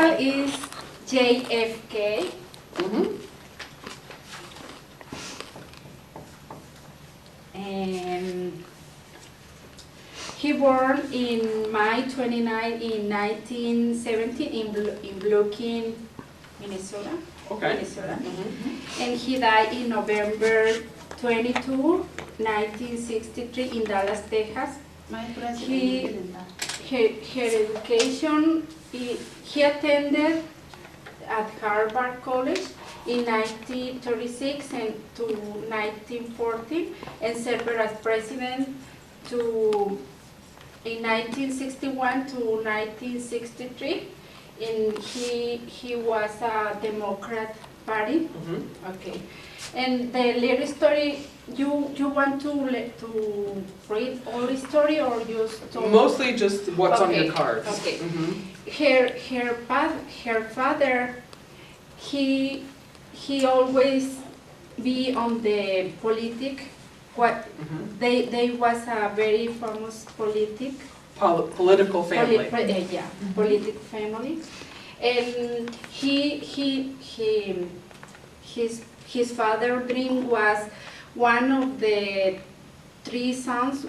initial is JFK. And he born in May 29 in 1970 in Brooklyn, Minnesota. Okay. Minnesota. And he died in November 22, 1963 in Dallas, Texas. Her education, he attended at Harvard College in 1936 and to 1940 and served as president in 1961 to 1963. And he was a Democrat Party. Okay. And the little story, you want to read all the story or just Mostly just what's on your cards. Okay. Her father, he always be on the politic. They was a very famous Political family. Politic family, and his father's dream was one of the three sons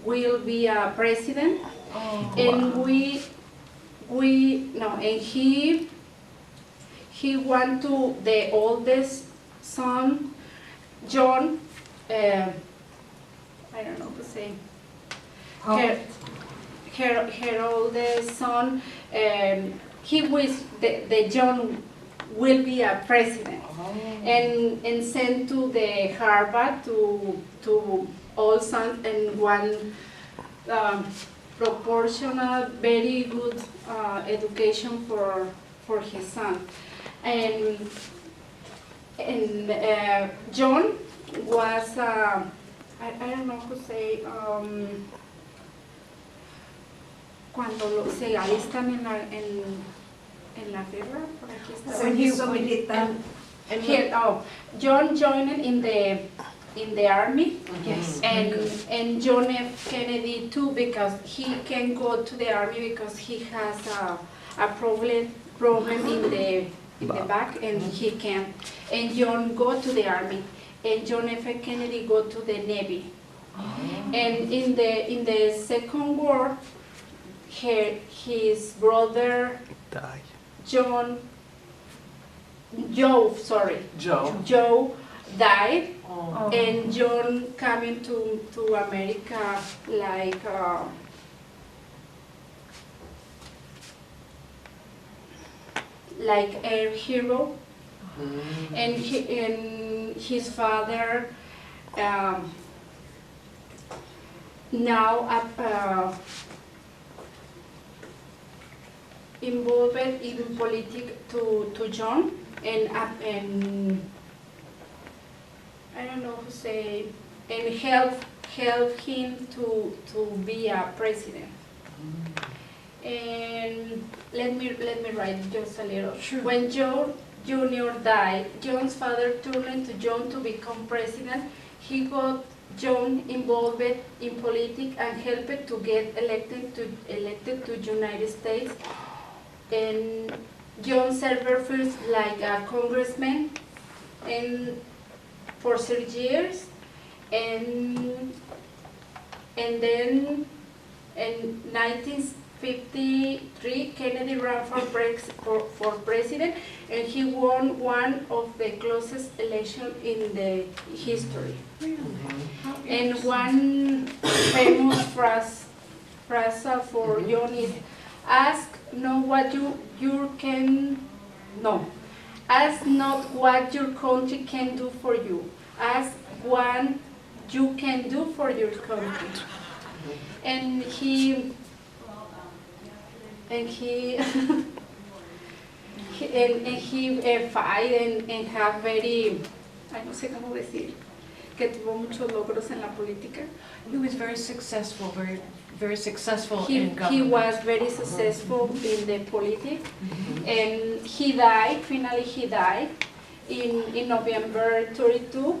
will be a president, and he want to the oldest son, John. I don't know to say. Her oldest son, he wish the John will be a president, and sent to the Harvard to all sons and one proportional, very good education for his son, and John was I don't know how to say. Cuando se alistan en la guerra, por aquí está. John joined in the army, and John F. Kennedy too, because he can go to the army because he has a problem in the back, and he can. And John go to the army, and John F. Kennedy go to the Navy. And in the Second War, his brother Joe died, and John coming to America like a hero, and his father now involved in politics to John, and I don't know how to say, and help him to be a president. And let me write just a little. Sure. When John Jr. died, John's father turned to John to become president. He got John involved in politics and helped to get elected to United States. And John served first like a congressman and for 6 years, and then in 1953 Kennedy ran for president, and he won one of the closest elections in the history. And one famous phrase for John is, ask not what you can, no. Ask not what your country can do for you. Ask what you can do for your country. And he fight and have very, no sé cómo decir, que tuvo muchos logros en la política. He was very successful, very successful in government. He was very successful in the politics, and finally he died in November 32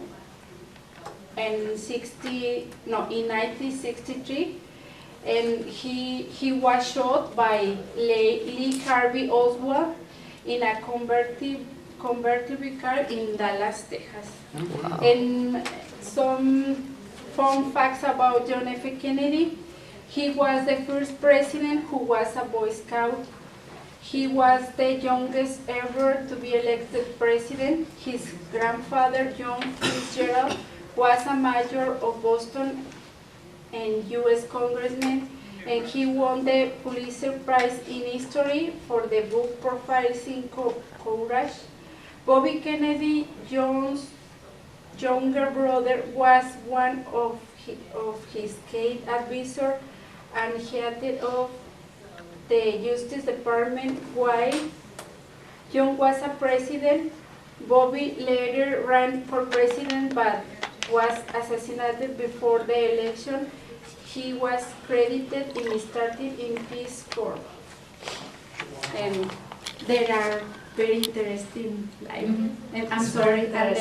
in 1963, and he was shot by Lee Harvey Oswald in a convertible car in Dallas, Texas. And some fun facts about John F. Kennedy. He was the first president who was a Boy Scout. He was the youngest ever to be elected president. His grandfather, John Fitzgerald, was a mayor of Boston and U.S. congressman, and he won the Pulitzer Prize in History for the book Profiling Courage. Bobby Kennedy, John's younger brother, was one of his key advisors and head of the Justice Department while John was a president. Bobby later ran for president but was assassinated before the election. He was credited in starting in Peace Corps. And there are very interesting life. And I'm sorry that